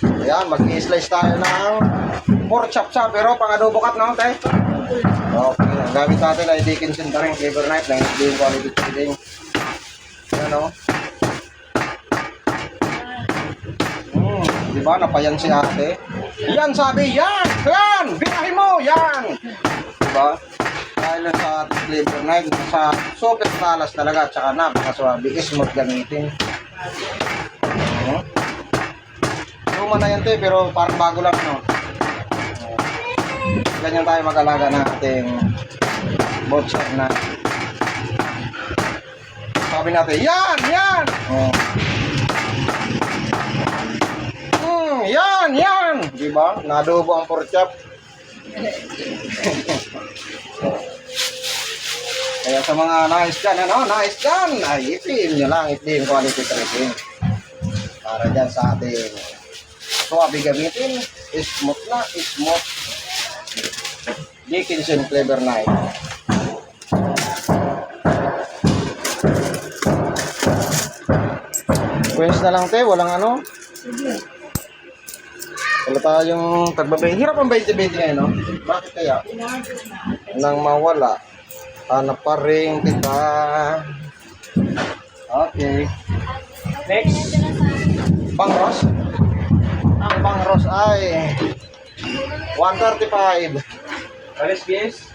Ayan, mag-i-slice tayo ng pork chop-chop. Pero pang adobo cut na, te. Okay, ang gamit natin ay Dickinson pa rin flavor knife ng hindi yung quality trading. Ayan o. Diba, napayan si ate. Yan sabi, yan! Yan! Binahin mo! Yan! Diba? Dahil sa flavor knife, sa super talas talaga, tsaka napakaswabe, smooth gamitin. Luma na yan, te, pero parang bago lang, no? Ganyan tayo mag-alaga ng ating butcher na. Sabi natin, yan! Yan! Yan! Yan! Diba? Nadobo ang pork chop. Kaya sa mga nais dyan, ano? Nais dyan! Ay, i-film nyo lang. I-film quality trading. Para dyan sa ating suwabe gamitin. Smooth na. Smooth. Dickinson flavor knife. Queens na lang, te. Walang ano. Wala tayong tagbabay. Hirap ang 20-20 ngayon, no? Bakit kaya? Nang mawala. Hanap pa rin kita. Okay. Next. Pang-ross. Ang pang-ross ay 135. Kaliskis?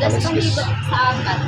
Tapos pang sa apat.